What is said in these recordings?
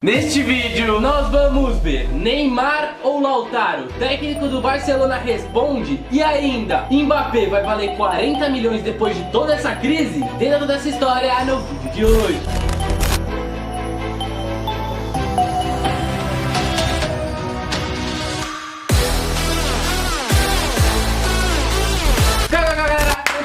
Neste vídeo nós vamos ver Neymar ou Lautaro, técnico do Barcelona responde, e ainda Mbappé vai valer 40 milhões depois de toda essa crise? Dentro dessa história no vídeo de hoje.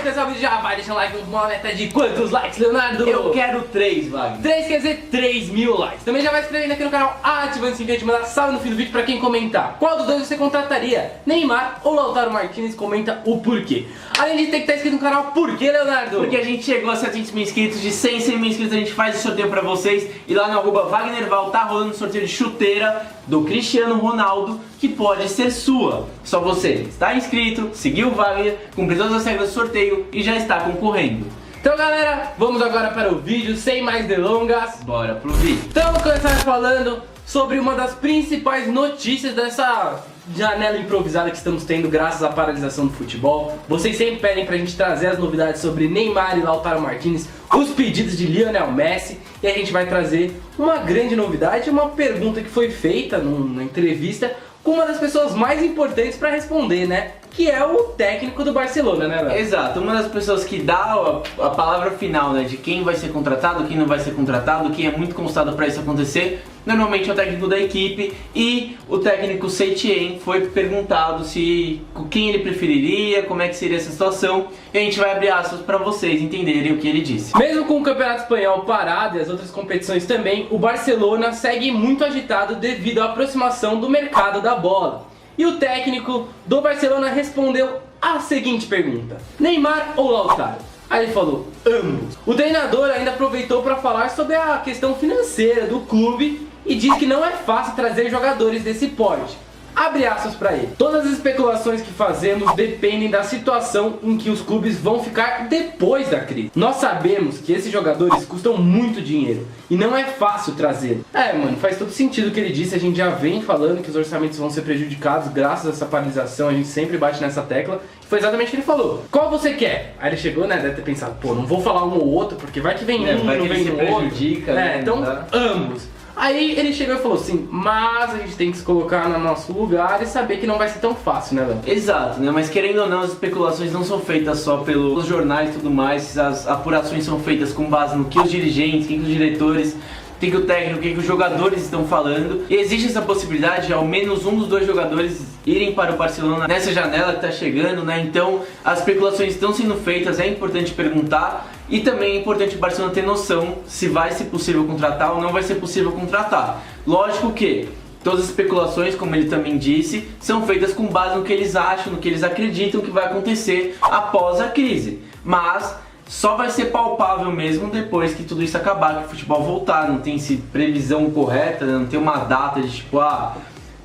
Esse vídeo já vai deixando like, uma meta de quantos likes, Leonardo? Eu quero 3, Wagner. 3 quer dizer 3 mil likes. Também já vai inscrevendo aqui no canal, ativando o sininho de mandar salve no fim do vídeo pra quem comentar. Qual dos dois você contrataria? Neymar ou Lautaro Martínez? Comenta o porquê. Além de ter que estar inscrito no canal, por quê, Leonardo? Porque a gente chegou a 700 mil inscritos, de 100 mil inscritos a gente faz o sorteio pra vocês. E lá no @WagnerVal tá rolando o sorteio de chuteira do Cristiano Ronaldo, que pode ser sua. Só você está inscrito, seguir o Wagner, cumprir todas as regras do sorteio e já está concorrendo. Então galera, vamos agora para o vídeo, sem mais delongas. Bora pro vídeo. Então vamos começar falando sobre uma das principais notícias dessa janela improvisada que estamos tendo graças à paralisação do futebol. Vocês sempre pedem pra gente trazer as novidades sobre Neymar e Lautaro Martínez, os pedidos de Lionel Messi, e a gente vai trazer uma grande novidade, uma pergunta que foi feita numa entrevista com uma das pessoas mais importantes para responder, né? Que é o técnico do Barcelona, né, Léo? Exato, uma das pessoas que dá a palavra final, né, de quem vai ser contratado, quem não vai ser contratado, quem é muito constado para isso acontecer, normalmente é o técnico da equipe, e o técnico Setien foi perguntado se quem ele preferiria, como é que seria essa situação, e a gente vai abrir aspas para vocês entenderem o que ele disse. Mesmo com o Campeonato Espanhol parado e as outras competições também, o Barcelona segue muito agitado devido à aproximação do mercado da bola. E o técnico do Barcelona respondeu a seguinte pergunta: Neymar ou Lautaro? Aí ele falou, ambos. O treinador ainda aproveitou para falar sobre a questão financeira do clube e diz que não é fácil trazer jogadores desse porte. Abre aspas para ele. Todas as especulações que fazemos dependem da situação em que os clubes vão ficar depois da crise. Nós sabemos que esses jogadores custam muito dinheiro e não é fácil trazê-los. Mano, faz todo sentido o que ele disse. A gente já vem falando que os orçamentos vão ser prejudicados graças a essa paralisação. A gente sempre bate nessa tecla. Foi exatamente o que ele falou. Qual você quer? Aí ele chegou, né? Deve ter pensado, pô, não vou falar um ou outro porque vai que vem um, vai não que vem se um outro. prejudica, né? Então, Tá. ambos. Aí ele chegou e falou assim, mas a gente tem que se colocar no nosso lugar e saber que não vai ser tão fácil, né, Léo? Exato, né? Mas querendo ou não, as especulações não são feitas só pelos jornais e tudo mais, as apurações são feitas com base no que os dirigentes, o que os diretores, o que o técnico, o que os jogadores estão falando. E existe essa possibilidade de ao menos um dos dois jogadores irem para o Barcelona nessa janela que está chegando, né? Então as especulações estão sendo feitas, é importante perguntar. E também é importante o Barcelona ter noção se vai ser possível contratar ou não vai ser possível contratar. Lógico que todas as especulações, como ele também disse, são feitas com base no que eles acham, no que eles acreditam que vai acontecer após a crise. Mas só vai ser palpável mesmo depois que tudo isso acabar, que o futebol voltar. Não tem previsão correta, não tem uma data de tipo,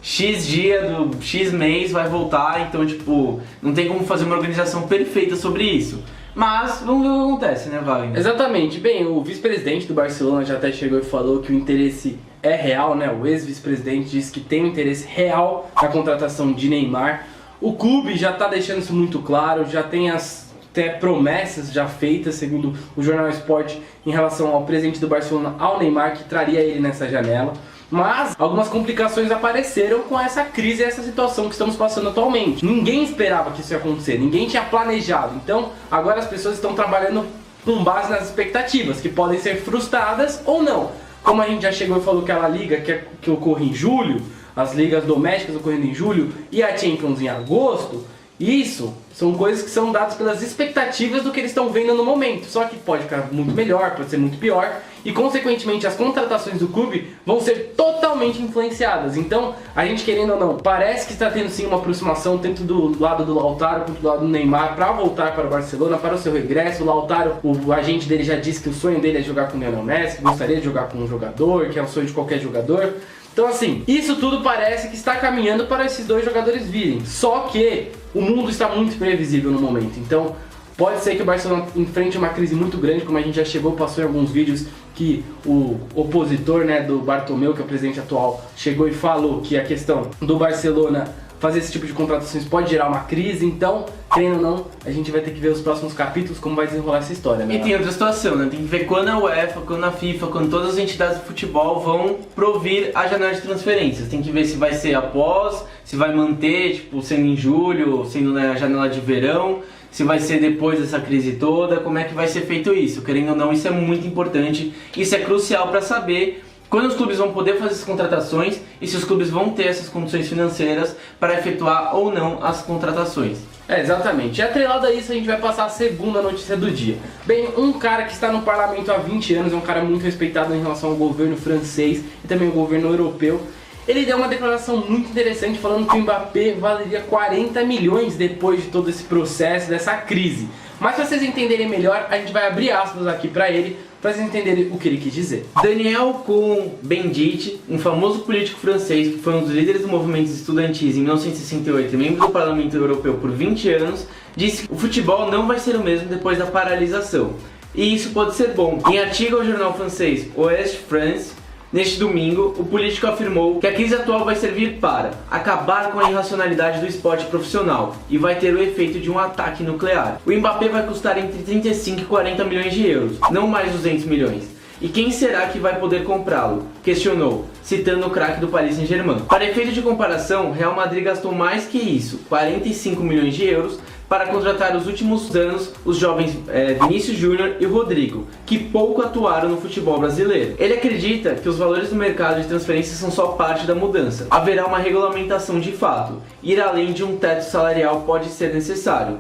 X dia do X mês vai voltar, então tipo, não tem como fazer uma organização perfeita sobre isso. Mas vamos ver o que acontece, né, Wagner? Exatamente. Bem, o vice-presidente do Barcelona já até chegou e falou que o interesse é real, né? O ex-vice-presidente disse que tem um interesse real na contratação de Neymar. O clube já está deixando isso muito claro, já tem até promessas já feitas, segundo o Jornal Sport, em relação ao presidente do Barcelona, ao Neymar, que traria ele nessa janela. Mas algumas complicações apareceram com essa crise e essa situação que estamos passando atualmente. Ninguém esperava que isso ia acontecer, ninguém tinha planejado. Então agora as pessoas estão trabalhando com base nas expectativas, que podem ser frustradas ou não. Como a gente já chegou e falou que a La Liga que ocorre em julho, as ligas domésticas ocorrendo em julho e a Champions em agosto, isso são coisas que são dadas pelas expectativas do que eles estão vendo no momento. Só que pode ficar muito melhor, pode ser muito pior. E consequentemente as contratações do clube vão ser totalmente influenciadas. Então, a gente querendo ou não, parece que está tendo sim uma aproximação tanto do lado do Lautaro quanto do lado do Neymar para voltar para o Barcelona, para o seu regresso. O Lautaro, o agente dele já disse que o sonho dele é jogar com o Lionel Messi, que gostaria de jogar com um jogador, que é o sonho de qualquer jogador. Então assim, isso tudo parece que está caminhando para esses dois jogadores virem. Só que o mundo está muito imprevisível no momento. Então pode ser que o Barcelona enfrente uma crise muito grande, como a gente já chegou, passou em alguns vídeos que o opositor, né, do Bartomeu, que é o presidente atual, chegou e falou que a questão do Barcelona fazer esse tipo de contratações pode gerar uma crise, então, querendo ou não, a gente vai ter que ver os próximos capítulos como vai desenrolar essa história, né? E tem outra situação, né? Tem que ver quando a UEFA, quando a FIFA, quando todas as entidades de futebol vão provir a janela de transferências. Tem que ver se vai ser após, se vai manter, tipo, sendo em julho, sendo na janela de verão, se vai ser depois dessa crise toda, como é que vai ser feito isso. Querendo ou não, isso é muito importante, isso é crucial para saber quando os clubes vão poder fazer essas contratações e se os clubes vão ter essas condições financeiras para efetuar ou não as contratações. Exatamente. E atrelado a isso, a gente vai passar a segunda notícia do dia. Bem, um cara que está no parlamento há 20 anos, é um cara muito respeitado em relação ao governo francês e também ao governo europeu. Ele deu uma declaração muito interessante falando que o Mbappé valeria 40 milhões depois de todo esse processo, dessa crise. Mas para vocês entenderem melhor, a gente vai abrir aspas aqui para ele, para vocês entenderem o que ele quis dizer. Daniel Cohn-Bendit, um famoso político francês que foi um dos líderes do movimento estudantis em 1968 e membro do Parlamento Europeu por 20 anos, disse que o futebol não vai ser o mesmo depois da paralisação. E isso pode ser bom. Em artigo ao jornal francês Ouest France, neste domingo, o político afirmou que a crise atual vai servir para acabar com a irracionalidade do esporte profissional e vai ter o efeito de um ataque nuclear. O Mbappé vai custar entre 35 e 40 milhões de euros, não mais 200 milhões. E quem será que vai poder comprá-lo? Questionou, citando o craque do Paris Saint-Germain. Para efeito de comparação, Real Madrid gastou mais que isso, 45 milhões de euros, para contratar nos últimos anos os jovens Vinícius Júnior e Rodrigo, que pouco atuaram no futebol brasileiro. Ele acredita que os valores do mercado de transferências são só parte da mudança. Haverá uma regulamentação de fato. Ir além de um teto salarial pode ser necessário.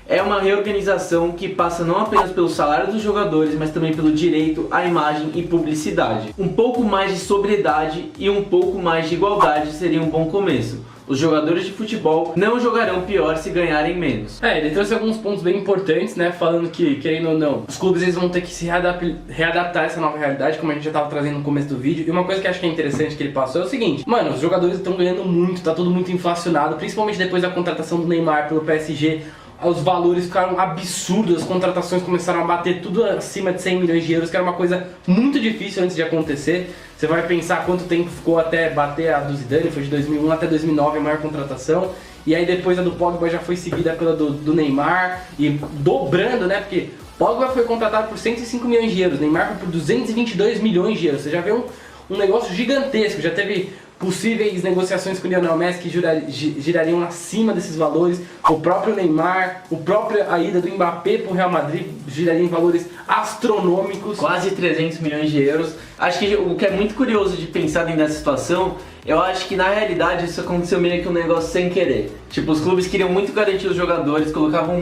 É uma reorganização que passa não apenas pelo salário dos jogadores, mas também pelo direito à imagem e publicidade. Um pouco mais de sobriedade e um pouco mais de igualdade seria um bom começo. Os jogadores de futebol não jogarão pior se ganharem menos. Ele trouxe alguns pontos bem importantes, né? Falando que, querendo ou não, os clubes eles vão ter que se readaptar a essa nova realidade, como a gente já estava trazendo no começo do vídeo. E uma coisa que eu acho que é interessante que ele passou é o seguinte: mano, os jogadores estão ganhando muito, tá tudo muito inflacionado, principalmente depois da contratação do Neymar pelo PSG. Os valores ficaram absurdos, as contratações começaram a bater tudo acima de 100 milhões de euros, que era uma coisa muito difícil antes de acontecer. Você vai pensar quanto tempo ficou até bater a do Zidane, foi de 2001 até 2009 a maior contratação. E aí depois a do Pogba já foi seguida pela do Neymar, e dobrando, né, porque Pogba foi contratado por 105 milhões de euros, Neymar foi por 222 milhões de euros. Você já vê um negócio gigantesco, já teve possíveis negociações com o Lionel Messi que girariam acima desses valores. O próprio Neymar, a ida do Mbappé para o Real Madrid giraria em valores astronômicos. Quase 300 milhões de euros. Acho que o que é muito curioso de pensar dentro dessa situação, eu acho que na realidade isso aconteceu meio que um negócio sem querer. Tipo, os clubes queriam muito garantir os jogadores, colocavam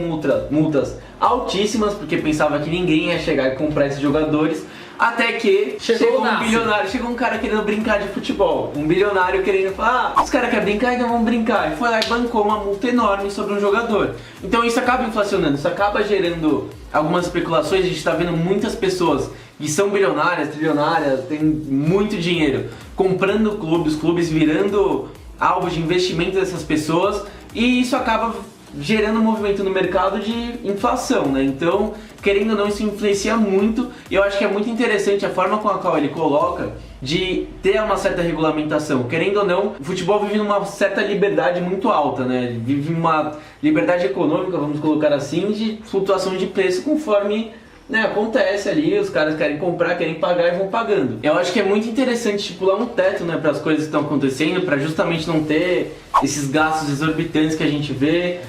multas altíssimas, porque pensava que ninguém ia chegar e comprar esses jogadores. Até que chegou um bilionário, chegou um cara querendo brincar de futebol. Um bilionário querendo falar, os caras querem brincar, então vamos brincar. E foi lá e bancou uma multa enorme sobre um jogador. Então isso acaba inflacionando, isso acaba gerando algumas especulações. A gente está vendo muitas pessoas que são bilionárias, trilionárias, têm muito dinheiro, comprando clubes, os clubes virando alvo de investimento dessas pessoas. E isso acaba gerando um movimento no mercado de inflação, né? Então, querendo ou não, isso influencia muito. E eu acho que é muito interessante a forma com a qual ele coloca de ter uma certa regulamentação. Querendo ou não, o futebol vive numa certa liberdade muito alta, né? Ele vive uma liberdade econômica, vamos colocar assim, de flutuação de preço conforme, né, acontece ali, os caras querem comprar, querem pagar e vão pagando. Eu acho que é muito interessante estipular um teto, né, para as coisas que estão acontecendo, para justamente não ter esses gastos exorbitantes que a gente vê,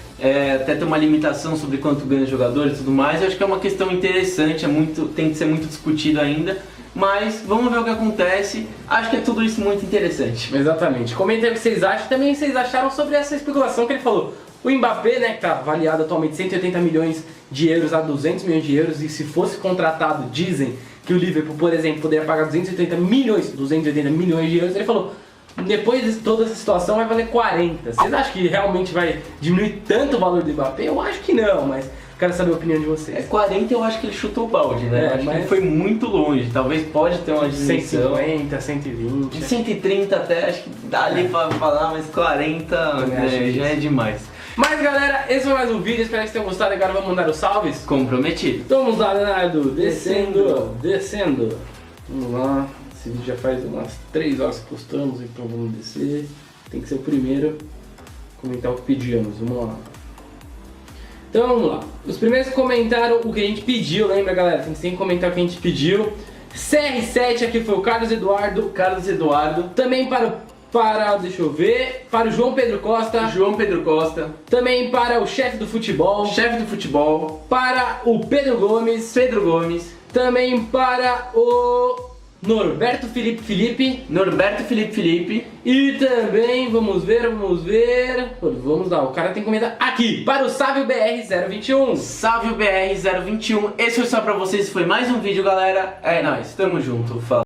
até ter uma limitação sobre quanto ganha os jogadores e tudo mais. Eu acho que é uma questão interessante, tem que ser muito discutido ainda. Mas vamos ver o que acontece. Acho que é tudo isso muito interessante. Exatamente. Comentem o que vocês acham. Também vocês acharam sobre essa especulação que ele falou. O Mbappé, né, que está avaliado atualmente 180 milhões de euros a 200 milhões de euros. E se fosse contratado, dizem que o Liverpool, por exemplo, poderia pagar 280 milhões de euros. Ele falou, depois de toda essa situação vai valer 40. Vocês acham que realmente vai diminuir tanto o valor do Mbappé? Eu acho que não, mas quero saber a opinião de vocês. 40 eu acho que ele chutou o balde, né? Acho que ele foi muito longe. Talvez pode ter uma diminuição. 150, 120. 130 até, acho que dá ali pra falar, mas 40 já é demais. Mas galera, esse foi mais um vídeo, espero que vocês tenham gostado. Agora vamos mandar os salves? Comprometido. Então vamos lá, Leonardo, descendo. Vamos lá, esse vídeo já faz umas 3 horas que postamos, então vamos descer. Tem que ser o primeiro. comentar o que pedíamos, vamos lá. Então vamos lá. Os primeiros que comentaram o que a gente pediu, lembra galera? Tem que sempre comentar o que a gente pediu. CR7, aqui foi o Carlos Eduardo. Carlos Eduardo. Também deixa eu ver, para o João Pedro Costa. João Pedro Costa. Também para o chefe do futebol. Chefe do futebol. Para o Pedro Gomes. Pedro Gomes. Também para o Norberto Felipe. Norberto Felipe. E também, vamos ver. Vamos lá, o cara tem que comentar aqui, para o Sávio BR021. Sávio BR021. Esse foi só pra vocês, foi mais um vídeo, galera. É nóis, tamo junto. Fala.